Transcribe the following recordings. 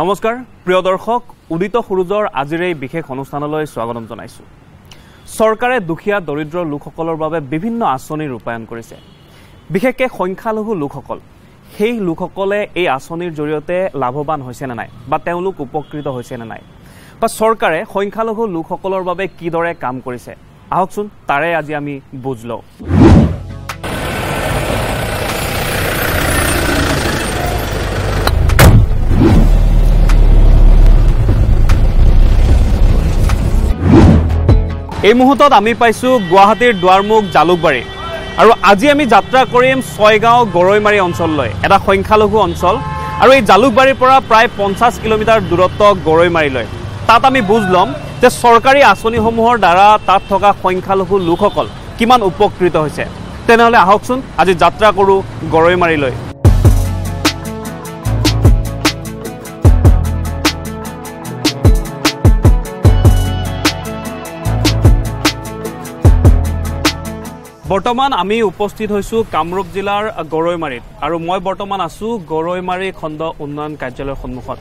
নমস্কাৰ প্ৰিয় দৰ্শক উদিত সূৰুজৰ আজিৰ এই বিশেষ অনুষ্ঠানলৈ স্বাগতম জনাইছো চৰকাৰে দুখীয়া দৰিদ্ৰ লোকসকলৰ বাবে বিভিন্ন আঁচনি ৰূপায়ণ কৰিছে বিশেষকৈ সংখ্যালঘু লোকসকল সেই লোকসকলে এই আঁচনিৰ জৰিয়তে লাভৱান হৈছে নে নাই বা তেওঁলোক উপকৃত হৈছে নে নাই বা চৰকাৰে সংখ্যালঘু লোকসকলৰ বাবে কিদৰে কাম কৰিছে আহকচোন তাৰে আজি আমি বুজ লওঁ এই মুহূৰ্তত আমি পাইছো গুৱাহাটীৰ দুৱাৰমুখ জালুকবাৰী আৰু আজি আমি যাত্ৰা কৰিম ছয়গাঁও গৰৈমাৰী অঞ্চললৈ এটা সংখ্যালঘু অঞ্চল আৰু এই জালুকবাৰীৰ পৰা প্ৰায় 50 কিলোমিটাৰ দূৰত্ব গৰৈমাৰীলৈ তাত আমি বুজ ল'ম যে চৰকাৰী আঁচনিসমূহৰ দ্বাৰা তাত থকা সংখ্যালঘু লোকসকল কিমান উপকৃত হৈছে তেনেহ'লে আহকচোন আজি যাত্ৰা কৰোঁ গৰৈমাৰীলৈ বৰ্তমান আমি উপস্থিত হৈছো কামৰূপ জিলাৰ গৰৈমাৰীত আৰু মই বৰ্তমান আছো গৰৈমাৰী খণ্ড উন্নয়ন কাৰ্যালয়ৰ সন্মুখত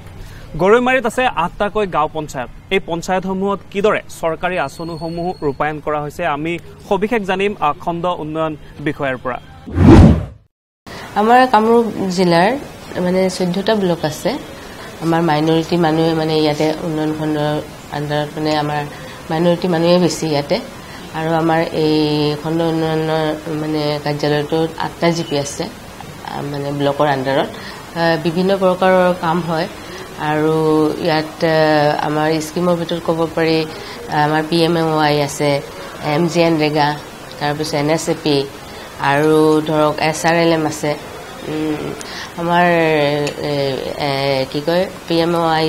গৰৈমাৰীত আছে 8টাকৈ গাঁও পঞ্চায়ত এই পঞ্চায়তসমূহত কিদৰে চৰকাৰী আঁচনিসমূহ ৰূপায়ণ কৰা হৈছে আমি সবিশেষ জানিম খণ্ড উন্নয়ন বিষয়াৰ পৰা আমাৰ কামৰূপ জিলাৰ মানে 14টা ব্লক আছে আমাৰ মাইনৰিটি মানুহ মানে ইয়াতে উন্নয়ন খণ্ডৰ আণ্ডাৰত মানে আমাৰ মাইনৰিটি মানুহে বেছি ইয়াতে আৰু আমাৰ এই খণ্ড উন্নয়নৰ মানে কাৰ্যালয়টোত 8টা জিপি আছে মানে ব্লকৰ আণ্ডাৰত বিভিন্ন প্ৰকাৰৰ কাম হয় আৰু ইয়াত আমাৰ স্কিমৰ ভিতৰত ক'ব পাৰি আমাৰ PMAY আছে MGNREGA তাৰপিছত NSAP আৰু ধৰক SRLM আছে আমাৰ কি কয় PMAY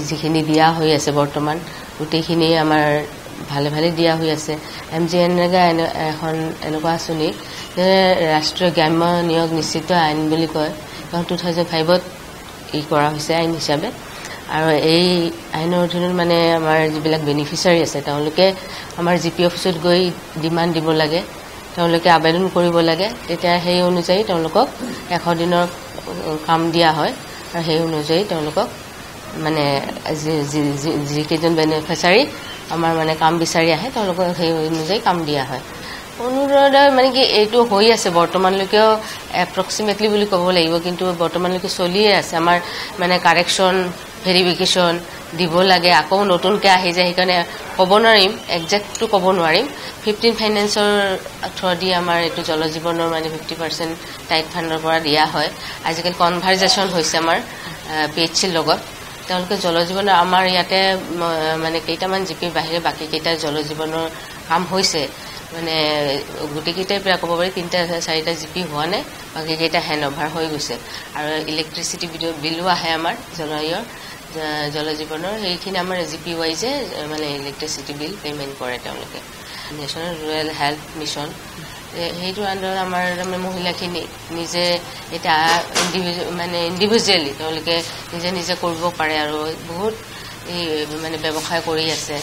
যিখিনি দিয়া হৈ আছে বৰ্তমান গোটেইখিনি আমাৰ ভালে ভালে দিয়া হৈ আছে MGNREGA এখন এনেকুৱা আঁচনি যে ৰাষ্ট্ৰীয় গ্ৰাম্য নিয়োগ নিশ্চিত আইন বুলি কয় 2005ত ই কৰা হৈছে আইন হিচাপে আৰু এই আইনৰ অধীনত মানে আমাৰ যিবিলাক বেনিফিচিয়াৰী আছে তেওঁলোকে আমাৰ GP অফিচত গৈ ডিমাণ্ড দিব লাগে তেওঁলোকে আবেদন কৰিব লাগে তেতিয়া সেই অনুযায়ী তেওঁলোকক 100 দিনৰ কাম দিয়া হয় আৰু সেই অনুযায়ী তেওঁলোকক মানে যিকেইজন বেনিফিচিয়াৰী আমাৰ মানে কাম বিচাৰি আহে তেওঁলোকক সেই অনুযায়ী কাম দিয়া হয় অনুৰোধ মানে কি এইটো হৈ আছে বৰ্তমানলৈকেও এপ্ৰক্সিমেটলি বুলি ক'ব লাগিব কিন্তু বৰ্তমানলৈকে চলিয়ে আছে আমাৰ মানে কাৰেকশ্যন ভেৰিফিকেশ্যন দিব লাগে আকৌ নতুনকৈ আহি যায় সেইকাৰণে ক'ব নোৱাৰিম একজেক্টটো ক'ব নোৱাৰিম 15 ফাইনেন্সৰ থ্ৰুদি আমাৰ এইটো জল জীৱনৰ মানে 50% টাইট ফাণ্ডৰ পৰা দিয়া হয় আজিকালি কনভাৰ্জেশ্যন হৈছে আমাৰ PHCৰ লগত তেওঁলোকে জল জীৱনৰ আমাৰ ইয়াতে মানে কেইটামান জিপিৰ বাহিৰে বাকী কেইটা জল জীৱনৰ কাম হৈছে মানে গোটেইকেইটাই প্ৰায় ক'ব পাৰি 3-4টা জিপি হোৱা নাই বাকী কেইটা হেণ্ড অভাৰ হৈ গৈছে আৰু ইলেক্ট্ৰিচিটি বিলো আহে আমাৰ জল জীৱনৰ সেইখিনি আমাৰ জিপি ৱাইজে মানে ইলেক্ট্ৰিচিটি বিল পে'মেণ্ট কৰে তেওঁলোকে নেশ্যনেল ৰুৰেল হেল্থ মিছন সেইটো আণ্ডাৰত আমাৰ মহিলাখিনি নিজে এতিয়া মানে ইণ্ডিভিজুৱেলি তেওঁলোকে নিজে কৰিব পাৰে আৰু বহুত মানে ব্যৱসায় কৰি আছে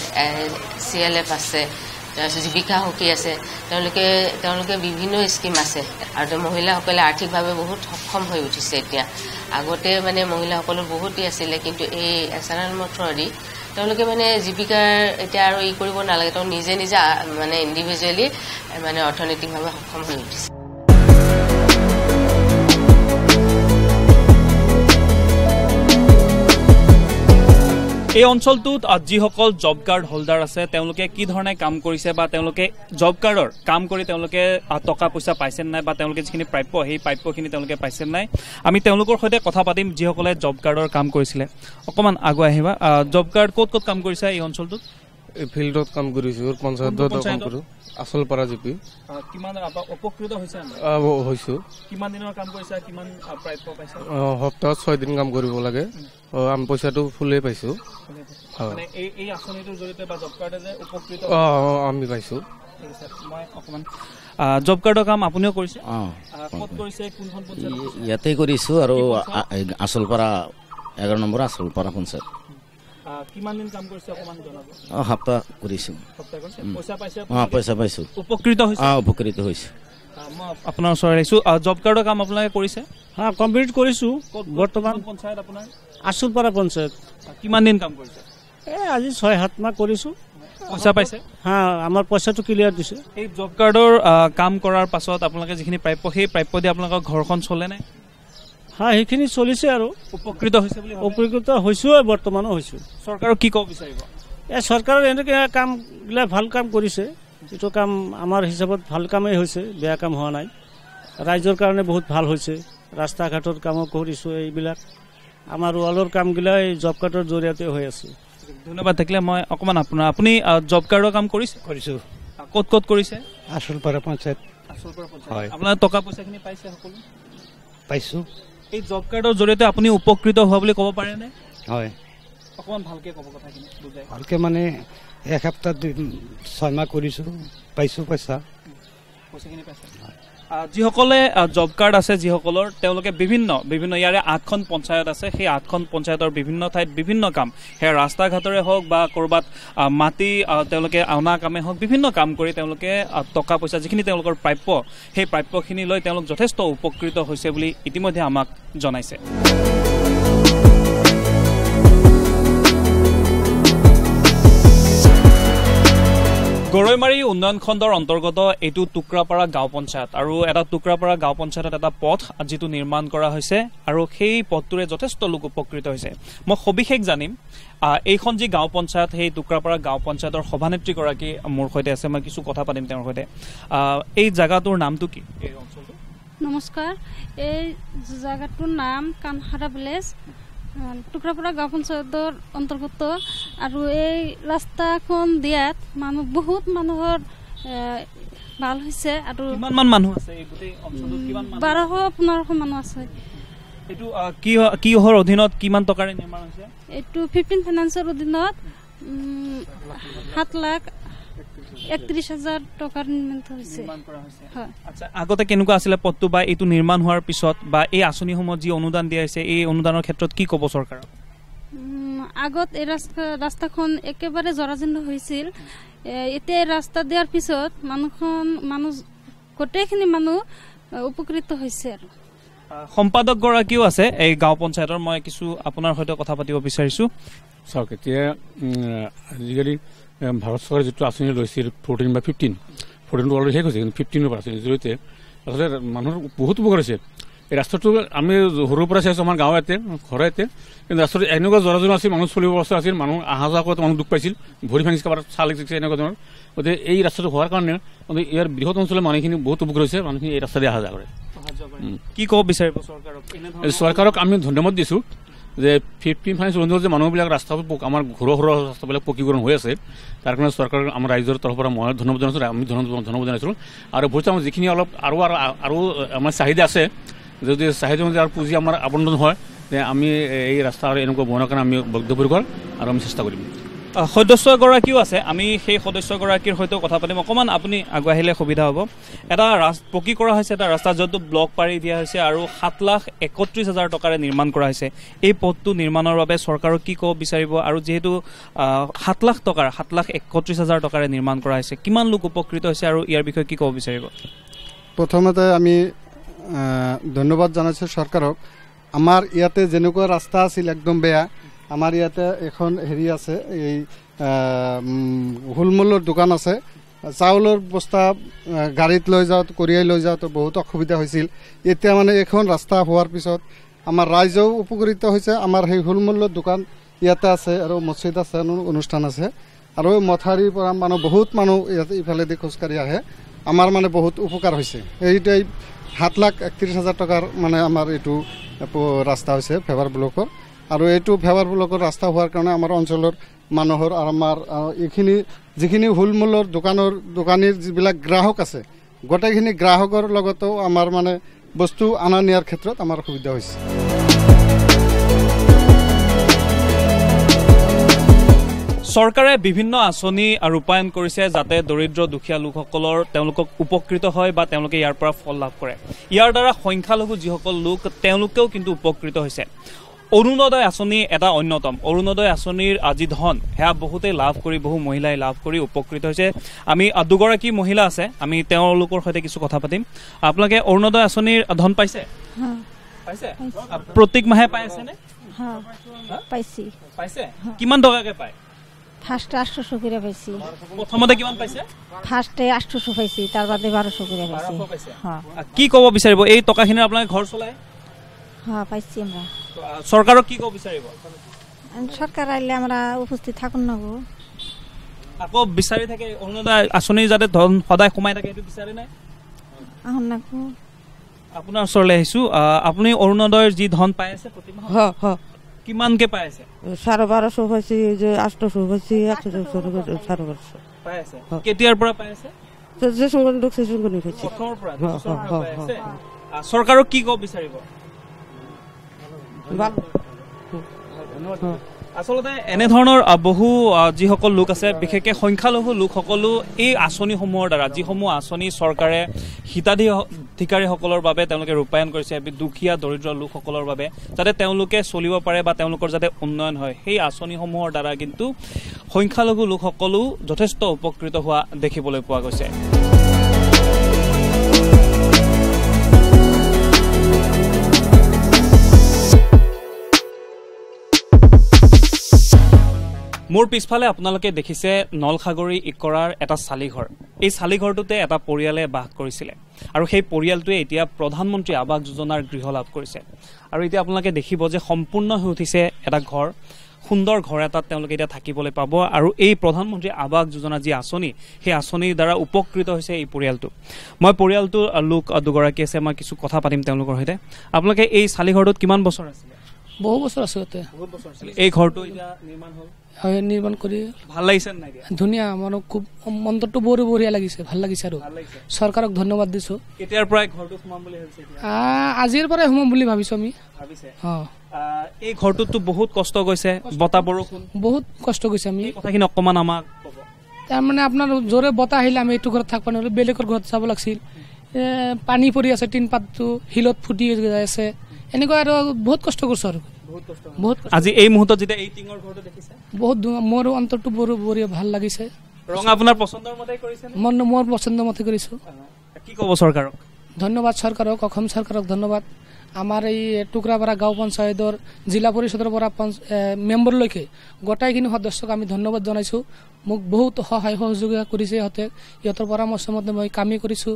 CLF আছে তাৰপিছত জীৱিকা সখী আছে তেওঁলোকে বিভিন্ন স্কিম আছে আৰু মহিলাসকলে আৰ্থিকভাৱে বহুত সক্ষম হৈ উঠিছে এতিয়া আগতে মানে মহিলাসকলৰ বহুতেই আছিলে কিন্তু এই SRLM থ্ৰুদি তেওঁলোকে মানে জীৱিকাৰ এতিয়া আৰু ই কৰিব নালাগে তেওঁ নিজে মানে ইণ্ডিভিজুৱেলি মানে অৰ্থনৈতিকভাৱে সক্ষম হৈ উঠিছে এই অঞ্চলটোত যিসকল জব কাৰ্ড হোল্ডাৰ আছে তেওঁলোকে কি ধৰণে কাম কৰিছে বা তেওঁলোকে জব কাৰ্ডৰ কাম কৰি তেওঁলোকে টকা পইচা পাইছে নাই বা তেওঁলোকে যিখিনি প্ৰাপ্য সেই প্ৰাপ্যখিনি তেওঁলোকে পাইছে নাই আমি তেওঁলোকৰ সৈতে কথা পাতিম যিসকলে জব কাৰ্ডৰ কাম কৰিছিলে অকণমান আগুৱাই আহিবা জব কাৰ্ড ক'ত কাম কৰিছে এই অঞ্চলটোত ফিল্ডত কাম কৰিছোঁ পঞ্চায়তত কাম কৰোঁ আচলপাৰা জিপি কিমান উপকৃত হৈছে হৈছোঁ কিমান দিনৰ কাম কৰিছে কিমান প্ৰাপ্য পাইছে সপ্তাহত 6 দিন কাম কৰিব লাগে আমি পইচাটো ফুলেই পাইছোঁ মানে এই আঁচনিটোৰ জৰিয়তে বা জব কাৰ্ডে যে উপকৃত আমি পাইছোঁ মই অকণমান জব কাৰ্ডৰ কাম আপুনিও কৰিছে ক'ত কৰিছে কোনখন পঞ্চায়ত ইয়াতে কৰিছোঁ আৰু আচলপাৰা 11 নম্বৰ আচলপাৰা পঞ্চায়ত কিমান দিন কাম কৰিছে অকণমান জনাব সপ্তাহ কৰিছোঁ পইচা পাইছে পইচা পাইছোঁ উপকৃত হৈছে উপকৃত হৈছে মই আপোনাৰ ওচৰলৈ আহিছোঁ জব কাৰ্ডৰ কাম আপোনালোকে কৰিছে কমপ্লিট কৰিছোঁ বৰ্তমান পঞ্চায়ত আপোনাৰ আচলপাৰা পঞ্চায়ত কিমান দিন কাম কৰিছে আজি 6-7 মাহ কৰিছোঁ পইচা পাইছে আমাৰ পইচাটো ক্লিয়াৰ দিছে এই জব কাৰ্ডৰ কাম কৰাৰ পাছত আপোনালোকে যিখিনি প্ৰাপ্য সেই প্ৰাপ্য দি আপোনালোকৰ ঘৰখন চলে নে সেইখিনি চলিছে আৰু উপকৃত হৈছে বুলি উপকৃত হৈছোঁ বৰ্তমানো হৈছোঁ চৰকাৰক কি ক'ব বিচাৰিব চৰকাৰৰ এনেকৈ কামবিলাক ভাল কাম কৰিছে এইটো কাম আমাৰ হিচাপত ভাল কামেই হৈছে বেয়া কাম হোৱা নাই ৰাইজৰ কাৰণে বহুত ভাল হৈছে ৰাস্তা ঘাটৰ কামো কৰিছোঁ এইবিলাক আমাৰ ৱালৰ কামবিলাক এই জব কাৰ্ডৰ জৰিয়তে হৈ আছে ধন্যবাদ থাকিলে মই অকণমান আপুনি জব কাৰ্ডৰ কাম কৰিছোঁ ক'ত ক'ত কৰিছে আচলপাৰা পঞ্চায়ত হয় আপোনাৰ টকা পইচাখিনি পাইছে সকলো পাইছোঁ এই জব কাৰ্ডৰ জৰিয়তে আপুনি উপকৃত হোৱা বুলি ক'ব পাৰেনে হয় অকণমান ভালকৈ ক'ব কথাখিনি বুজাই ভালকৈ মানে 1 সপ্তাহ 6 মাহ কৰিছোঁ পাইছোঁ পইচাখিনি পাইছে যিসকলে জব কাৰ্ড আছে যিসকলৰ তেওঁলোকে বিভিন্ন ইয়াৰে 8খন পঞ্চায়ত আছে সেই 8খন পঞ্চায়তৰ বিভিন্ন ঠাইত বিভিন্ন কাম সেয়া ৰাস্তা ঘাটৰে হওক বা ক'ৰবাত মাটি তেওঁলোকে অনা কামে হওক বিভিন্ন কাম কৰি তেওঁলোকে টকা পইচা যিখিনি তেওঁলোকৰ প্ৰাপ্য সেই প্ৰাপ্যখিনি লৈ তেওঁলোক যথেষ্ট উপকৃত হৈছে বুলি ইতিমধ্যে আমাক জনাইছে গৰৈমাৰী উন্নয়ন খণ্ডৰ অন্তৰ্গত এইটো টুকুৰাপাৰা গাঁও পঞ্চায়ত আৰু এটা টুকুৰাপাৰা গাঁও পঞ্চায়তত এটা পথ যিটো নিৰ্মাণ কৰা হৈছে আৰু সেই পথটোৰে যথেষ্ট লোক উপকৃত হৈছে মই সবিশেষ জানিম এইখন যি গাঁও পঞ্চায়ত সেই টুকুৰাপাৰা গাঁও পঞ্চায়তৰ সভানেত্ৰীগৰাকী মোৰ সৈতে আছে মই কিছু কথা পাতিম তেওঁৰ সৈতে এই জাগাটোৰ নামটো কি এই অঞ্চলটো নমস্কাৰ এই জাগাটোৰ নাম কানহাৰা ভিলেজ টুকুৰাপাৰা গাঁও পঞ্চায়তৰ অন্তৰ্গত আৰু এই ৰাস্তাখন দিয়াত বহুত মানুহৰ ভাল হৈছে আৰু কিমান মানুহ আছে এই গোটেই অঞ্চলটোত কিমান মানুহ 1200-1500 মানুহ আছে এইটো কিহৰ অধীনত কিমান টকাৰে নিৰ্মাণ হৈছে এইটো 15 ফাইনেন্সৰ অধীনত 7,31,000 টকাৰ নিৰ্মাণ হৈছে আচ্ছা আগতে কেনেকুৱা আছিলে পথটো বা এইটো নিৰ্মাণ হোৱাৰ পিছত বা এই আঁচনিসমূহ যি অনুদান দিয়া হৈছে এই অনুদানৰ ক্ষেত্ৰত কি ক'ব চৰকাৰক আগত এই ৰাস্তাখন একেবাৰে জৰাজীৰ্ণ হৈছিল এতিয়া ৰাস্তা দিয়াৰ পিছত গোটেইখিনি মানুহ উপকৃত হৈছে আৰু সম্পাদকগৰাকীও আছে এই গাঁও পঞ্চায়তৰ মই কিছু আপোনাৰ সৈতে কথা পাতিব বিচাৰিছোঁ চাওক এতিয়া আজিকালি ভাৰত চৰকাৰে যিটো আঁচনি লৈছিল 14 বা 15 অলৰেডি শেষ হৈছে কিন্তু 15 আঁচনিৰ জৰিয়তে আচলতে মানুহৰ বহুত উপকাৰ হৈছে এই ৰাস্তাটো আমি সৰুৰ পৰা চাইছোঁ আমাৰ গাঁৱতে ঘৰতে কিন্তু ৰাস্তাটো এনেকুৱা জৰাজীৰ্ণ আছিল মানুহ চলিব অৱস্থা আছিল মানুহ অহা যোৱা কৰোঁতে মানুহ দুখ পাইছিল ভৰি ভাঙিছে কাৰোবাৰ চাল লাগিছে এনেকুৱা ধৰণৰ গতিকে এই ৰাস্তাটো হোৱাৰ কাৰণে ইয়াৰ বৃহৎ অঞ্চলৰ মানুহখিনি বহুত উপকাৰ হৈছে মানুহখিনি এই ৰাস্তাতে অহা যোৱা কৰে কি ক'ব বিচাৰিব চৰকাৰক আমি ধন্যবাদ দিছোঁ যে 15 ফাইনেন্স অধীনত যে মানুহবিলাক ৰাস্তাবোৰ আমাৰ ঘৰুৱা ৰাস্তাবিলাক পকীকৰণ হৈ আছে তাৰ কাৰণে চৰকাৰক আমাৰ ৰাইজৰ তৰফৰ পৰা মই ধন্যবাদ জনাইছোঁ আমি ধন্যবাদ জনাইছোঁ আৰু ভৱিষ্যতে আমাৰ যিখিনি অলপ আৰু আমাৰ চাহিদা আছে যদি চাহিদা অনুযায়ী আৰু পুঁজি আমাৰ আবণ্টন হয় তে আমি এই ৰাস্তা আৰু এনেকুৱা বনোৱাৰ কাৰণে আমি বদ্ধপৰিকৰ আৰু আমি চেষ্টা কৰিম সদস্যগৰাকীও আছে আমি সেই সদস্যগৰাকীৰ সৈতেও কথা পাতিম অকণমান আপুনি আগুৱাই আহিলে সুবিধা হ'ব এটা পকী কৰা হৈছে এটা ৰাস্তা য'ত ব্লক পাৰি দিয়া হৈছে আৰু 7,31,000 টকাৰে নিৰ্মাণ কৰা হৈছে এই পথটো নিৰ্মাণৰ বাবে চৰকাৰক কি ক'ব বিচাৰিব আৰু যিহেতু 7,31,000 টকাৰে নিৰ্মাণ কৰা হৈছে কিমান লোক উপকৃত হৈছে আৰু ইয়াৰ বিষয়ে কি ক'ব বিচাৰিব প্ৰথমতে আমি ধন্যবাদ জনাইছোঁ চৰকাৰক আমাৰ ইয়াতে যেনেকুৱা ৰাস্তা আছিল একদম বেয়া আমাৰ ইয়াতে এখন হেৰি আছে এই হুলমূলৰ দোকান আছে চাউলৰ বস্তা গাড়ীত লৈ যাওঁতে কঢ়িয়াই লৈ যাওঁতে বহুত অসুবিধা হৈছিল এতিয়া মানে এখন ৰাস্তা হোৱাৰ পিছত আমাৰ ৰাইজেও উপকৃত হৈছে আমাৰ সেই হুলমূলৰ দোকান ইয়াতে আছে আৰু মছজিদ আছে অনুষ্ঠান আছে আৰু মথাৰিৰ পৰা বহুত মানুহ ইয়াতে ইফালেদি খোজকাঢ়ি আহে আমাৰ মানে বহুত উপকাৰ হৈছে এইটাই 7,31,000 টকাৰ মানে আমাৰ এইটো ৰাস্তা হৈছে ফেভাৰ ব্লকৰ আৰু এইটো ফেভাৰ ব্লকৰ ৰাস্তা হোৱাৰ কাৰণে আমাৰ অঞ্চলৰ মানুহৰ আৰু আমাৰ এইখিনি যিখিনি হুলমূলৰ দোকানীৰ যিবিলাক গ্ৰাহক আছে গোটেইখিনি গ্ৰাহকৰ লগতেও আমাৰ মানে বস্তু অনা নিয়াৰ ক্ষেত্ৰত আমাৰ সুবিধা হৈছে। চৰকাৰে বিভিন্ন আঁচনি ৰূপায়ণ কৰিছে যাতে দৰিদ্ৰ দুখীয়া লোকসকলৰ তেওঁলোকক উপকৃত হয় বা তেওঁলোকে ইয়াৰ পৰা ফল লাভ কৰে। ইয়াৰ দ্বাৰা সংখ্যালঘু যিসকল লোক তেওঁলোকেও কিন্তু উপকৃত হৈছে। অৰুণোদয় আঁচনি এটা অন্যতম। অৰুণোদয় আঁচনিৰ যি ধন সেয়া বহুতেই লাভ কৰি বহু মহিলাই লাভ কৰি উপকৃত হৈছে। আমি দুগৰাকী মহিলা আছে, আমি তেওঁলোকৰ সৈতে কিছু কথা পাতিম। আপোনালোকে অৰুণোদয় আঁচনিৰ ধন পাইছে? পাইছে? প্ৰত্যেক মাহে পাই আছেনে? পাইছে? কিমান টকাকে পায়? ফাৰ্ষ্টে 800 কৰে পাইছি। প্ৰথমতে কিমান পাইছে? ফাৰ্ষ্টে 800 পাইছি, তাৰ বাদে 1200 কৰে পাইছি। হ্যাঁ। কি ক'ব বিচাৰিব এই টকাখিনি আপোনালোকে ঘৰ চলাই? হ্যাঁ পাইছি আমৰা। চৰকাৰক কি ক'ব বিচাৰিব? সৰকাৰ আইলে আমৰা উপস্থিত থাকুন না গো। আকৌ বিচাৰি থাকে অৰুণোদয় আঁচনি যাতে ধন সদায় সোমাই থাকে সেইটো বিচাৰে নাই? আহন না গো। আপোনাৰ ওচৰলৈ আহিছো। আপুনি অৰুণোদয়ৰ যি ধন পাই আছে প্ৰতি মাহত? হ্যাঁ হ্যাঁ। কিমানকে পাই আছে? 1250 পাইছি, যে 800 পাইছি, 1250 পাই আছে। কেতিয়াৰ পৰা পাই আছে? যে সঙ্গে ঢুকছে সঙ্গে পাইছি। প্ৰথমৰ পৰা পাই আছে। চৰকাৰক কি ক'ব বিচাৰিব? আচলতে এনেধৰণৰ বহু যিসকল লোক আছে বিশেষকৈ সংখ্যালঘু লোকসকলো এই আঁচনিসমূহৰ দ্বাৰা যিসমূহ আঁচনি চৰকাৰে হিতাধিকাৰীসকলৰ বাবে তেওঁলোকে ৰূপায়ণ কৰিছে দুখীয়া দৰিদ্ৰ লোকসকলৰ বাবে যাতে তেওঁলোকে চলিব পাৰে বা তেওঁলোকৰ যাতে উন্নয়ন হয়, সেই আঁচনিসমূহৰ দ্বাৰা কিন্তু সংখ্যালঘু লোকসকলো যথেষ্ট উপকৃত হোৱা দেখিবলৈ পোৱা গৈছে। মোৰ পিছফালে আপোনালোকে দেখিছে নলসাগৰী ইকৰাৰ এটা চালিঘৰ। এই চালিঘৰটোতে এটা পৰিয়ালে বাস কৰিছিলে আৰু সেই পৰিয়ালটোৱে এতিয়া প্ৰধানমন্ত্ৰী আৱাস যোজনাৰ গৃহ লাভ কৰিছে। আৰু এতিয়া আপোনালোকে দেখিব যে সম্পূৰ্ণ হৈ উঠিছে এটা ঘৰ, সুন্দৰ ঘৰ এটাত তেওঁলোকে এতিয়া থাকিবলৈ পাব। আৰু এই প্ৰধানমন্ত্ৰী আৱাস যোজনা যি আঁচনি সেই আঁচনিৰ দ্বাৰা উপকৃত হৈছে এই পৰিয়ালটো। মই পৰিয়ালটোৰ লোক দুগৰাকী আছে, মই কিছু কথা পাতিম তেওঁলোকৰ সৈতে। আপোনালোকে এই চালিঘৰটোত কিমান বছৰ আছিলে? বহু বছৰ আছে। বহুত বছৰ আছিলে। এই ঘৰটো এতিয়া নিৰ্মাণ হ'ল? হয়, নিৰ্মাণ কৰি ভাল লাগিছে নাই? ধুনীয়া, মানে খুব মন্তটো বঢ়িয়া লাগিছে, ভাল লাগিছে আৰু চৰকাৰক ধন্যবাদ দিছো। কেতিয়াৰ পৰা ঘৰটো সোমাম বুলি ভাবিছে? আজিৰ পৰাই সোমাম বুলি ভাবিছো আমি। এই ঘৰটোতো বহুত কষ্ট গৈছে, বতাহ বৰষুণ বহুত কষ্ট গৈছে। আমি কথাখিনি অকমান আমাক ক'ব। তাৰমানে আপোনাৰ জোৰে বতাহ আহিলে আমি এইটো ঘৰত থাকিব নোৱাৰো, বেলেগৰ ঘৰত যাব লাগিছিল। পানী পৰি আছে, টিন পাতটো শিলত ফুটি যাই আছে, এনেকুৱা আৰু বহুত কষ্ট কৰিছো আৰু বহুত। আজি এই মুহূৰ্তত যেতিয়া এই টিঙৰ ঘৰটো দেখিছে বহুত মোৰ অন্তৰটো বঢ়িয়া ভাল লাগিছে। ৰং আপোনাৰ পচন্দৰ মতে কৰিছে? মোৰ পচন্দৰ মতে কৰিছো। কি ক'ব চৰকাৰক? ধন্যবাদ চৰকাৰক, অসম চৰকাৰক ধন্যবাদ। আমাৰ এই টুকুৰাপাৰা গাঁও পঞ্চায়তৰ জিলা পৰিষদৰ পৰা মেম্বাৰলৈকে গোটাইখিনি সদস্যক আমি ধন্যবাদ জনাইছো। মোক বহুত সহায় সহযোগিতা কৰিছে সিহঁতে, সিহঁতৰ পৰামৰ্শ মতে মই কামেই কৰিছো।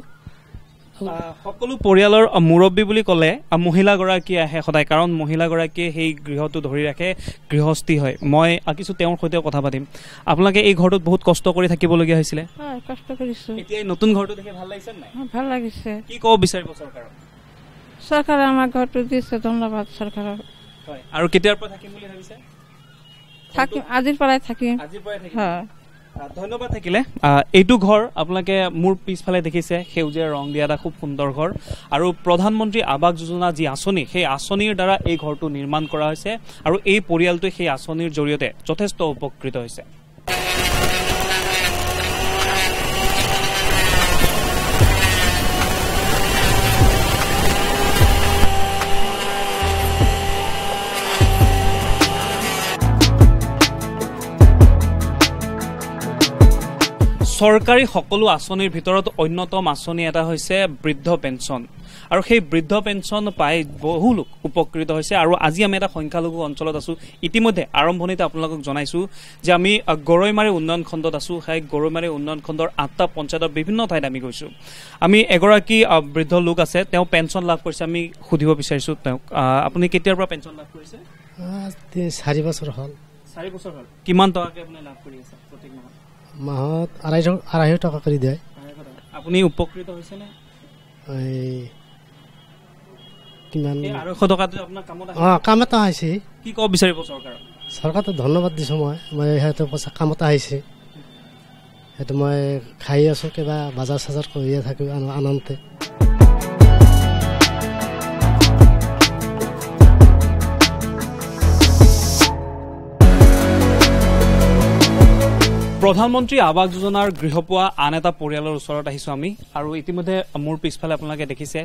সকলো পৰিয়ালৰ মুৰব্বী বুলি ক'লে মহিলাগৰাকী আহে সদায়, কাৰণ মহিলাগৰাকীয়ে সেই গৃহটো ধৰি ৰাখে, গৃহস্থী হয়। মই কিছু তেওঁৰ সৈতেও কথা পাতিম। আপোনালোকে এই ঘৰটোত বহুত কষ্ট কৰি থাকিবলগীয়া হৈছিলে? কষ্ট কৰিছো। এতিয়া এই নতুন ঘৰটো দেখি ভাল লাগিছে নাই? ভাল লাগিছে। কি ক'ব বিচাৰিব চৰকাৰক? চৰকাৰে আমাক ঘৰটো দিছে, ধন্যবাদ চৰকাৰক। হয়, আৰু কেতিয়াৰ পৰা থাকিম বুলি ভাবিছে? থাকিম, আজিৰ পৰাই থাকিম। আজিৰ পৰাই থাকিম। ধন্যবাদ থাকিলে। এইটো ঘৰ আপোনালোকে মোৰ পিছফালে দেখিছে, সেউজীয়া ৰং দিয়া এটা খুব সুন্দৰ ঘৰ। আৰু প্ৰধানমন্ত্ৰী আৱাস যোজনা যি আঁচনি সেই আঁচনিৰ দ্বাৰা এই ঘৰটো নিৰ্মাণ কৰা হৈছে আৰু এই পৰিয়ালটোৱে সেই আঁচনিৰ জৰিয়তে যথেষ্ট উপকৃত হৈছে। চৰকাৰী সকলো আঁচনিৰ ভিতৰত অন্যতম আঁচনি এটা হৈছে বৃদ্ধ পেঞ্চন। আৰু সেই বৃদ্ধ পেঞ্চন পাই বহু লোক উপকৃত হৈছে। আৰু আজি আমি এটা সংখ্যালঘু অঞ্চলত আছোঁ। ইতিমধ্যে আৰম্ভণিতে আপোনালোকক জনাইছোঁ যে আমি গৰৈমাৰী উন্নয়ন খণ্ডত আছোঁ। সেই গৰৈমাৰী উন্নয়ন খণ্ডৰ 8টা পঞ্চায়তৰ বিভিন্ন ঠাইত আমি গৈছোঁ। আমি এগৰাকী বৃদ্ধ লোক আছে, তেওঁ পেঞ্চন লাভ কৰিছে। আমি সুধিব বিচাৰিছোঁ তেওঁক, আপুনি কেতিয়াৰ পৰা পেঞ্চন লাভ কৰিছে? 4 বছৰ হ'ল। 4 বছৰ হ'ল। কিমান টকাকৈ আপুনি লাভ কৰি আছে প্ৰত্যেক মাহত? মাহত 250 টকা কৰি দিয়ে। আপুনি উপকৃত হৈছেনে? কিমান 250 টকাটো আপোনাৰ কামত কামত আহিছে। কি ক'ব বিচাৰিব চৰকাৰক? চৰকাৰক ধন্যবাদ দিছোঁ মই সিহঁতে পইচা কামত আহিছে সেইটো মই খাই আছোঁ কিবা বজাৰ চজাৰ কৰিয়ে থাকোঁ আনন্দতে প্ৰধানমন্ত্ৰী আৱাস যোজনাৰ গৃহ পোৱা আন এটা পৰিয়ালৰ ওচৰত আহিছোঁ আমি আৰু ইতিমধ্যে মোৰ পিছফালে আপোনালোকে দেখিছে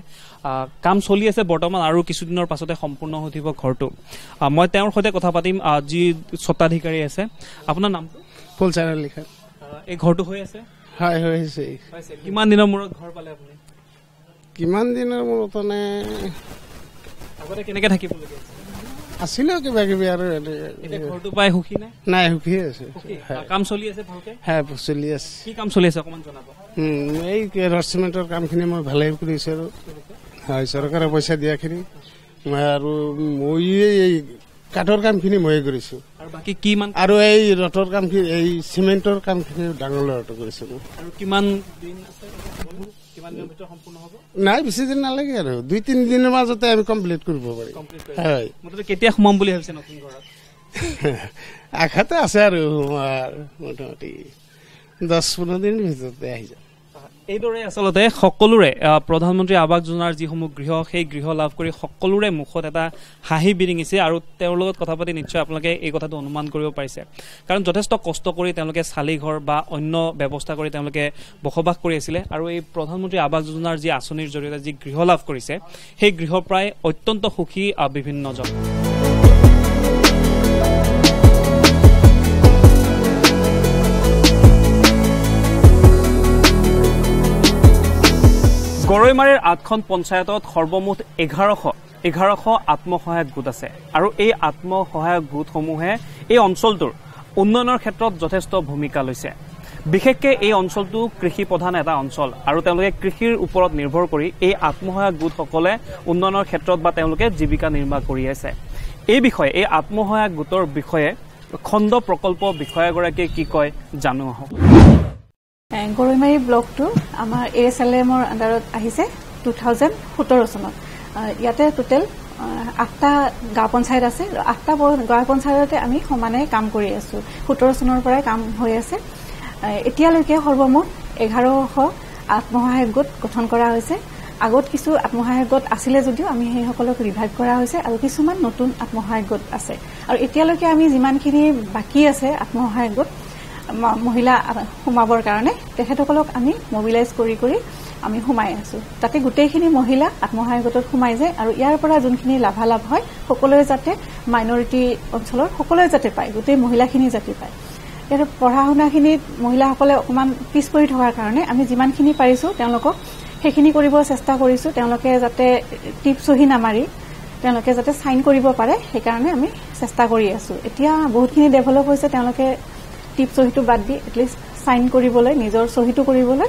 কাম চলি আছে বৰ্তমান আৰু কিছুদিনৰ পাছতে সম্পূৰ্ণ হৈ উঠিব ঘৰটো মই তেওঁৰ সৈতে কথা পাতিম যি স্বত্বাধিকাৰী আছে আপোনাৰ নামটো ফুলচাৰা লিখা এই ঘৰটো হৈ আছে হয় হৈছে কিমান দিনৰ মূৰত ঘৰ পালে আপুনি কিমান দিনৰ মূৰত মানে আগতে কেনেকৈ থাকিবলগীয়া আছিলে কিবা কিবি আৰু ঘৰটো পাই সুখী নাই নাই সুখী আছে কাম চলি আছে ভালকে হয় চলি আছে কি কাম চলি আছে অকণমান জনাব এই চিমেণ্টৰ কামখিনি মই ভালে কৰিছোঁ আৰু হয় চৰকাৰে পইচা দিয়াখিনি মই আৰু মই এই কাঠৰ কামখিনি ময়ে কৰিছোঁ বাকী কিমান আৰু এই ৰথৰ কামখিনি এই চিমেণ্টৰ কামখিনি ডাঙৰ ল'ৰাটো কৰিছোঁ আৰু কিমান দিন আছে কিমান দিনৰ ভিতৰত সম্পূৰ্ণ হ'ব নাই বেছি দিন নালাগে আৰু 2-3 দিনৰ মাজতে আমি কমপ্লিট কৰিব পাৰিম হয় মুঠতে কেতিয়া সোমাম বুলি ভাবিছে নতুন ঘৰত আশাতে আছে আৰু মোটামুটি 10-15 দিনৰ ভিতৰতে আহি যাম এইদৰে আচলতে সকলোৰে প্ৰধানমন্ত্ৰী আৱাস যোজনাৰ যিসমূহ গৃহ সেই গৃহ লাভ কৰি সকলোৰে মুখত এটা হাঁহি বিৰিঙিছে আৰু তেওঁৰ লগত কথা পাতি নিশ্চয় আপোনালোকে এই কথাটো অনুমান কৰিব পাৰিছে কাৰণ যথেষ্ট কষ্ট কৰি তেওঁলোকে চালি ঘৰ বা অন্য ব্যৱস্থা কৰি তেওঁলোকে বসবাস কৰি আছিলে আৰু এই প্ৰধানমন্ত্ৰী আৱাস যোজনাৰ যি আঁচনিৰ জৰিয়তে যি গৃহ লাভ কৰিছে সেই গৃহ প্ৰায় অত্যন্ত সুখী বিভিন্নজন গৰৈমাৰীৰ 8খন পঞ্চায়তত সৰ্বমুঠ 1100 আত্মসহায়ক গোট আছে আৰু এই আত্মসহায়ক গোটসমূহে এই অঞ্চলটোৰ উন্নয়নৰ ক্ষেত্ৰত যথেষ্ট ভূমিকা লৈছে বিশেষকৈ এই অঞ্চলটো কৃষি প্ৰধান এটা অঞ্চল আৰু তেওঁলোকে কৃষিৰ ওপৰত নিৰ্ভৰ কৰি এই আত্মসহায়ক গোটসকলে উন্নয়নৰ ক্ষেত্ৰত বা তেওঁলোকে জীৱিকা নিৰ্বাহ কৰি আছে এই বিষয়ে এই আত্মসহায়ক গোটৰ বিষয়ে খণ্ড প্ৰকল্প বিষয়াগৰাকীয়ে কি কয় জানো আহক গৰৈমাৰী ব্লকটো আমাৰ ASLMৰ আণ্ডাৰত আহিছে 2017 চনত ইয়াতে টোটেল 8টা গাঁও পঞ্চায়ত আছে 8টা গাঁও পঞ্চায়ততে আমি সমানে কাম কৰি আছো 17 চনৰ পৰাই কাম হৈ আছে এতিয়ালৈকে সৰ্বমুঠ 1100 আত্মসহায়ক গোট গঠন কৰা হৈছে আগত কিছু আত্মসহায়ক গোট আছিলে যদিও আমি সেই সকলক ৰিভাইভ কৰা হৈছে আৰু কিছুমান নতুন আত্মসহায়ক গোট আছে আৰু এতিয়ালৈকে আমি যিমানখিনি বাকি আছে আত্মসহায়ক গোট মহিলা সোমাবৰ কাৰণে তেখেতসকলক আমি মোবিলাইজ কৰি আমি সোমাই আছো তাতে গোটেইখিনি মহিলা আত্মসহায়ক গোটত সোমাই যায় আৰু ইয়াৰ পৰা যোনখিনি লাভালাভ হয় সকলোৱে যাতে মাইনৰিটি অঞ্চলৰ সকলোৱে যাতে পায় গোটেই মহিলাখিনি যাতে পায় ইয়াৰ পঢ়া শুনাখিনিত মহিলাসকলে অকণমান পিছ পৰি থকাৰ কাৰণে আমি যিমানখিনি পাৰিছো তেওঁলোকক সেইখিনি কৰিব চেষ্টা কৰিছো তেওঁলোকে যাতে টিপ চহী নামাৰি তেওঁলোকে যাতে সাইন কৰিব পাৰে সেইকাৰণে আমি চেষ্টা কৰি আছো এতিয়া বহুতখিনি ডেভেলপ হৈছে তেওঁলোকে টিপ চহীটো বাদ দি এটলিষ্ট সাইন কৰিবলৈ নিজৰ চহীটো কৰিবলৈ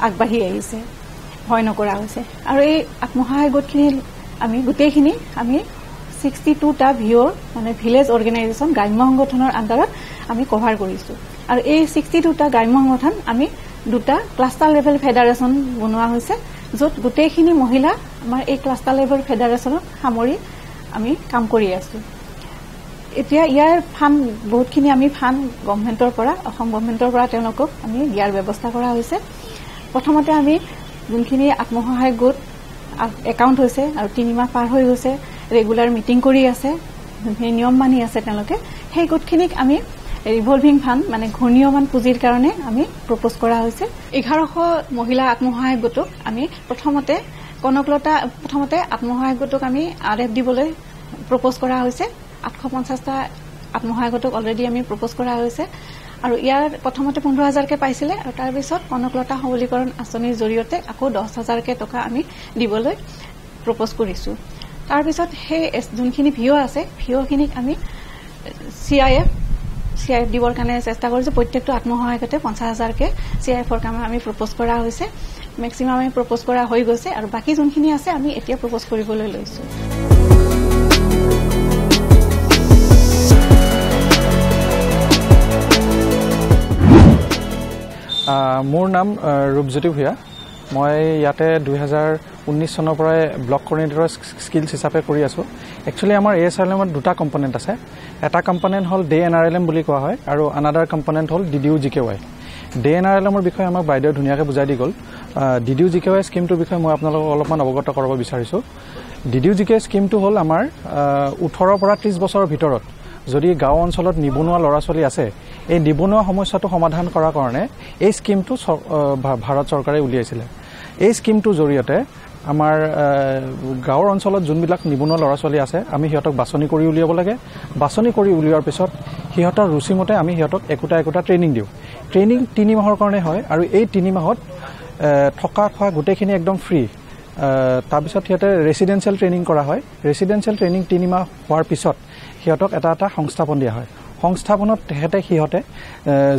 আগবাঢ়ি আহিছে ভয় নকৰা হৈছে আৰু এই আত্মসহায়ক গোটখিনি আমি গোটেইখিনি আমি 62টা ভিঅ'ৰ মানে ভিলেজ অৰ্গেনাইজেশ্যন গ্ৰাম্য সংগঠনৰ আণ্ডাৰত আমি কভাৰ কৰিছো আৰু এই 62টা গ্ৰাম্য সংগঠন আমি দুটা ক্লাষ্টাৰ লেভেল ফেডাৰেশ্যন বনোৱা হৈছে য'ত গোটেইখিনি মহিলা আমাৰ এই ক্লাষ্টাৰ লেভেল ফেডাৰেশ্যনত সামৰি আমি কাম কৰি আছো এতিয়া ইয়াৰ ফাণ্ড বহুতখিনি আমি ফাণ্ড গভৰ্ণমেণ্টৰ পৰা অসম গভৰ্ণমেণ্টৰ পৰা তেওঁলোকক আমি দিয়াৰ ব্যৱস্থা কৰা হৈছে প্ৰথমতে আমি যোনখিনি আত্মসহায়ক গোট একাউণ্ট হৈছে আৰু 3 মাহ পাৰ হৈ গৈছে ৰেগুলাৰ মিটিং কৰি আছে সেই নিয়ম মানি আছে তেওঁলোকে সেই গোটখিনিক আমি ৰিভলভিং ফাণ্ড মানে ঘূৰ্ণীয়মান পুঁজিৰ কাৰণে আমি প্ৰপ'জ কৰা হৈছে 1100 মহিলা আত্মসহায়ক গোটক আমি প্ৰথমতে আত্মসহায়ক গোটক আমি RF দিবলৈ প্ৰপ'জ কৰা হৈছে 850টা আত্মসহায়ক গোটক অলৰেডি আমি প্ৰপ'জ কৰা হৈছে আৰু ইয়াৰ প্ৰথমতে 15000কে পাইছিলে আৰু তাৰ পিছত কনকলতা সবলীকৰণ আঁচনিৰ জৰিয়তে আকৌ 10000কে টকা আমি দিবলৈ প্ৰপ'জ কৰিছো তাৰ পিছত সেই যোনখিনি ভিঅ আছে ভিঅখিনিক আমি CIF দিবৰ কাৰণে চেষ্টা কৰিছো প্ৰত্যেকটো আত্মসহায়কতে 50000কে CIFৰ কাম আমি প্ৰপ'জ কৰা হৈছে মেক্সিমাম আমি প্ৰপ'জ কৰা হৈ গৈছে আৰু বাকি যোনখিনি আছে আমি এতিয়া প্ৰপ'জ কৰিবলৈ লৈছো মোৰ নাম ৰূপজ্যোতি ভূঞা মই ইয়াতে 2019 চনৰ পৰাই ব্লক কোঅৰ্ডিনেটৰ স্কিলছ হিচাপে কৰি আছোঁ। একচুৱেলি আমাৰ ASRLM দুটা কম্পনেণ্ট আছে। এটা কম্পনেণ্ট হ'ল ডে NRLM বুলি কোৱা হয় আৰু আনাদাৰ কম্পনেণ্ট হ'ল DDU-GKY। ডে NRLMৰ বিষয়ে আমাক বাইদেউ ধুনীয়াকৈ বুজাই দি গ'ল। DDU-GKY স্কিমটোৰ বিষয়ে মই আপোনালোকক অলপমান অৱগত কৰাব বিচাৰিছোঁ। DDU-GKY স্কিমটো হ'ল আমাৰ 18 পৰা 30 বছৰৰ ভিতৰত যদি গাঁও অঞ্চলত নিবনুৱা ল'ৰা ছোৱালী আছে, এই নিবনুৱা সমস্যাটো সমাধান কৰাৰ কাৰণে এই স্কিমটো ভাৰত চৰকাৰে উলিয়াইছিলে। এই স্কিমটোৰ জৰিয়তে আমাৰ গাঁৱৰ অঞ্চলত যোনবিলাক নিবনুৱা ল'ৰা ছোৱালী আছে, আমি সিহঁতক বাছনি কৰি উলিয়াব লাগে। বাছনি কৰি উলিওৱাৰ পিছত সিহঁতৰ ৰুচিমতে আমি সিহঁতক একোটা ট্ৰেইনিং দিওঁ। ট্ৰেইনিং 3 মাহৰ কাৰণে হয় আৰু এই 3 মাহত থকা খোৱা গোটেইখিনি একদম ফ্ৰী। তাৰপিছত সিহঁতে ৰেচিডেঞ্চিয়েল ট্ৰেইনিং কৰা হয়। ৰেচিডেঞ্চিয়েল ট্ৰেইনিং 3 মাহ হোৱাৰ পিছত সিহঁতক এটা সংস্থাপন দিয়া হয়। সংস্থাপনত সিহঁতে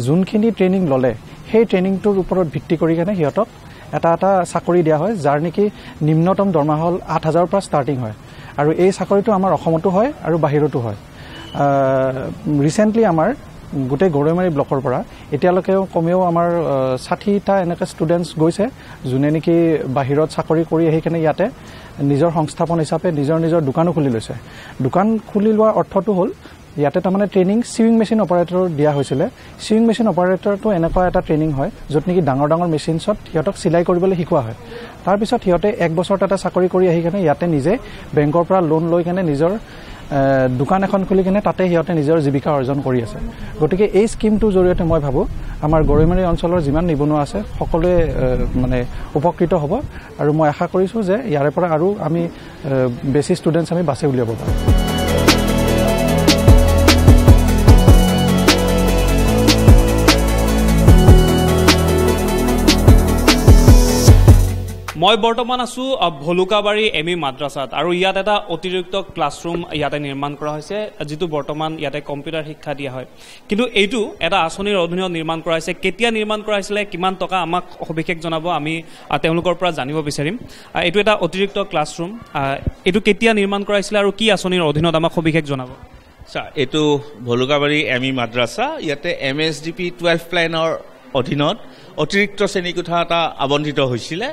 যোনখিনি ট্ৰেইনিং ল'লে সেই ট্ৰেইনিংটোৰ ওপৰত ভিত্তি কৰি কেনে সিহঁতক এটা চাকৰি দিয়া হয়, যাৰ নেকি নিম্নতম দৰমহা হ'ল 8,000 পৰা ষ্টাৰ্টিং হয়। আৰু এই চাকৰিটো আমাৰ অসমতো হয় আৰু বাহিৰতো হয়। ৰিচেণ্টলি আমাৰ গোটেই গৰৈমাৰী ব্লকৰ পৰা এতিয়ালৈকে কমেও আমাৰ 60টা এনেকৈ ষ্টুডেণ্টছ গৈছে, যোনে নেকি বাহিৰত চাকৰি কৰি আহি কেনে ইয়াতে নিজৰ সংস্থাপন হিচাপে নিজৰ দোকানো খুলি লৈছে। দোকান খুলি লোৱাৰ অৰ্থটো হ'ল ইয়াতে তাৰমানে ট্ৰেইনিং চিউইং মেচিন অপাৰেটৰ দিয়া হৈছিলে। চিউইং মেচিন অপাৰেটৰটো এনেকুৱা এটা ট্ৰেইনিং হয় য'ত নেকি ডাঙৰ মেচিনছত সিহঁতক চিলাই কৰিবলৈ শিকোৱা হয়। তাৰপিছত সিহঁতে 1 বছৰ তাতে চাকৰি কৰি আহি কেনে ইয়াতে নিজে বেংকৰ পৰা লোন লৈ কেনে নিজৰ দোকান এখন খুলি কেনে তাতে সিহঁতে নিজৰ জীৱিকা অৰ্জন কৰি আছে। গতিকে এই স্কিমটোৰ জৰিয়তে মই ভাবোঁ আমাৰ গৰৈমাৰী অঞ্চলৰ যিমান নিবনুৱা আছে সকলোৱে মানে উপকৃত হ'ব আৰু মই আশা কৰিছোঁ যে ইয়াৰে পৰা আৰু আমি বেছি ষ্টুডেণ্টছ আমি বাছি উলিয়াব পাৰোঁ। মই বৰ্তমান আছোঁ ভলুকাবাৰী ME মাদ্ৰাছাত আৰু ইয়াত এটা অতিৰিক্ত ক্লাছৰুম ইয়াতে নিৰ্মাণ কৰা হৈছে, যিটো বৰ্তমান ইয়াতে কম্পিউটাৰ শিক্ষা দিয়া হয়। কিন্তু এইটো এটা আঁচনিৰ অধীনত নিৰ্মাণ কৰা হৈছে। কেতিয়া নিৰ্মাণ কৰা হৈছিলে, কিমান টকা, আমাক সবিশেষ জনাব, আমি তেওঁলোকৰ পৰা জানিব বিচাৰিম। এইটো এটা অতিৰিক্ত ক্লাছৰুম, এইটো কেতিয়া নিৰ্মাণ কৰা হৈছিলে আৰু কি আঁচনিৰ অধীনত, আমাক সবিশেষ জনাব। এইটো ভলুকাবাৰী ME মাদ্ৰাছা। ইয়াতে MSDP 12 প্লেনৰ অধীনত অতিৰিক্ত শ্ৰেণীকোঠা এটা আবণ্টিত হৈছিলে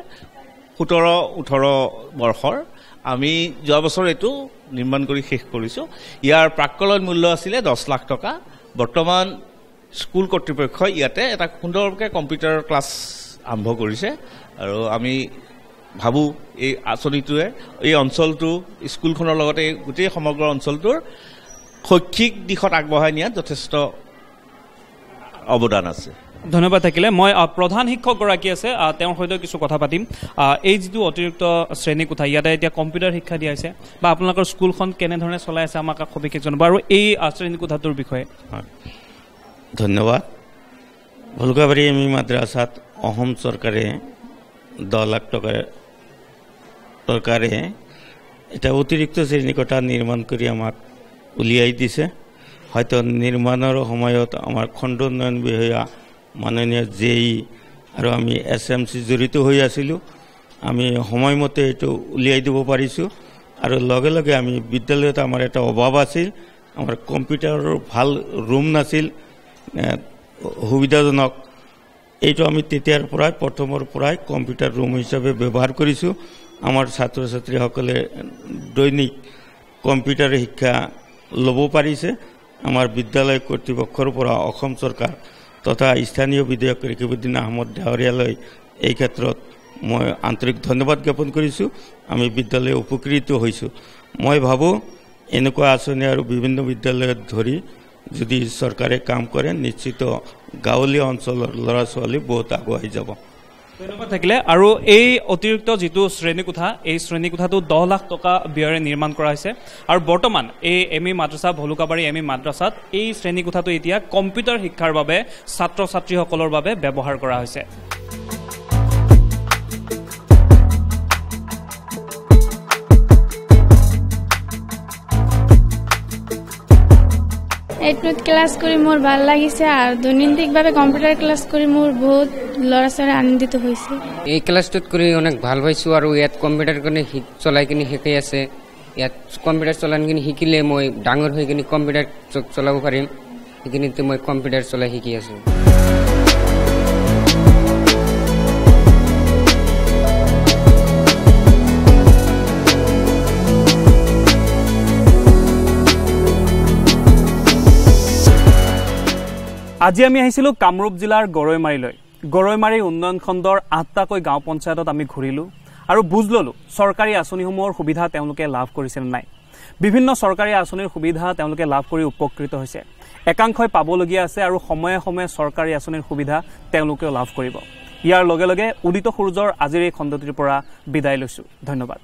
17-18 বৰ্ষৰ। আমি যোৱা বছৰ এইটো নিৰ্মাণ কৰি শেষ কৰিছোঁ। ইয়াৰ প্ৰাক্কলন মূল্য আছিলে 10 লাখ টকা। বৰ্তমান স্কুল কৰ্তৃপক্ষই ইয়াতে এটা সুন্দৰকৈ কম্পিউটাৰ ক্লাছ আৰম্ভ কৰিছে আৰু আমি ভাবোঁ এই আঁচনিটোৱে এই অঞ্চলটো, স্কুলখনৰ লগতে গোটেই সমগ্ৰ অঞ্চলটোৰ শৈক্ষিক দিশত আগবঢ়াই নিয়াত যথেষ্ট অৱদান আছে। ধন্যবাদ থাকিলে। মই প্ৰধান শিক্ষকগৰাকী আছে, তেওঁৰ সৈতে কিছু কথা পাতিম। এই যিটো অতিৰিক্ত শ্ৰেণীকোঠা, ইয়াতে এতিয়া কম্পিউটাৰ শিক্ষা দিয়া হৈছে বা আপোনালোকৰ স্কুলখন কেনেধৰণে চলাই আছে, আমাক সবিশেষ জনাব আৰু এই শ্ৰেণীকোঠাটোৰ বিষয়ে। ধন্যবাদ। ভলুকাবাৰী ME মাদ্ৰাছাত অসম চৰকাৰে 10 লাখ টকাৰে এটা অতিৰিক্ত শ্ৰেণীকোঠা নিৰ্মাণ কৰি আমাক উলিয়াই দিছে। হয়তো নিৰ্মাণৰ সময়ত আমাৰ খণ্ড উন্নয়ন বিষয়া মাননীয় JE আৰু আমি SMC জড়িত হৈ আছিলোঁ। আমি সময়মতে এইটো উলিয়াই দিব পাৰিছোঁ আৰু লগে লগে আমি বিদ্যালয়ত আমাৰ এটা অভাৱ আছিল, আমাৰ কম্পিউটাৰৰ ভাল ৰুম নাছিল, সুবিধাজনক। এইটো আমি তেতিয়াৰ পৰাই প্ৰথমৰ পৰাই কম্পিউটাৰ ৰুম হিচাপে ব্যৱহাৰ কৰিছোঁ। আমাৰ ছাত্ৰ ছাত্ৰীসকলে দৈনিক কম্পিউটাৰ শিক্ষা ল'ব পাৰিছে। আমাৰ বিদ্যালয় কৰ্তৃপক্ষৰ পৰা অসম চৰকাৰ তথা স্থানীয় বিধায়ক ৰেকিবুদ্দিন আহমদ ডাৱৰীয়ালৈ এই ক্ষেত্ৰত মই আন্তৰিক ধন্যবাদ জ্ঞাপন কৰিছোঁ। আমি বিদ্যালয়ে উপকৃত হৈছোঁ। মই ভাবোঁ এনেকুৱা আঁচনি আৰু বিভিন্ন বিদ্যালয়ত ধৰি যদি চৰকাৰে কাম কৰে, নিশ্চিত গাঁৱলীয়া অঞ্চলৰ ল'ৰা ছোৱালী বহুত আগুৱাই যাব। ধন্যবাদ থাকিলে। আৰু এই অতিৰিক্ত যিটো শ্ৰেণীকোঠা, এই শ্ৰেণীকোঠাটো 10 লাখ টকা ব্যয়েৰে নিৰ্মাণ কৰা হৈছে আৰু বৰ্তমান এই ME মাদ্ৰাছা, ভলুকাবাৰী ME মাদ্ৰাছাত এই শ্ৰেণীকোঠাটো এতিয়া কম্পিউটাৰ শিক্ষাৰ বাবে ছাত্ৰ ছাত্ৰীসকলৰ বাবে ব্যৱহাৰ কৰা হৈছে। এইটোত ক্লাছ কৰি মোৰ ভাল লাগিছে আৰু দৈনন্দিনভাৱে কম্পিউটাৰ ক্লাছ কৰি মোৰ বহুত ল'ৰা ছোৱালী আনন্দিত হৈছে। এই ক্লাছটোত কৰি অনেক ভাল পাইছোঁ আৰু ইয়াত কম্পিউটাৰ কাৰণে চলাই কিনি শিকাই আছে। ইয়াত কম্পিউটাৰ চলাই কিনি শিকিলে মই ডাঙৰ হৈ কিনি কম্পিউটাৰ চলাব পাৰিম। সেইখিনিতে মই কম্পিউটাৰ চলাই শিকি আছোঁ। আজি আমি আহিছিলোঁ কামৰূপ জিলাৰ গৰৈমাৰীলৈ। গৰৈমাৰী উন্নয়ন খণ্ডৰ 8টাকৈ গাঁও পঞ্চায়তত আমি ঘূৰিলোঁ আৰু বুজ ল'লোঁ চৰকাৰী আঁচনিসমূহৰ সুবিধা তেওঁলোকে লাভ কৰিছে নে নাই। বিভিন্ন চৰকাৰী আঁচনিৰ সুবিধা তেওঁলোকে লাভ কৰি উপকৃত হৈছে, একাংশই পাবলগীয়া আছে আৰু সময়ে সময়ে চৰকাৰী আঁচনিৰ সুবিধা তেওঁলোকেও লাভ কৰিব। ইয়াৰ লগে লগে উদিত সূৰ্যৰ আজিৰ এই খণ্ডটিৰ পৰা বিদায় লৈছোঁ। ধন্যবাদ।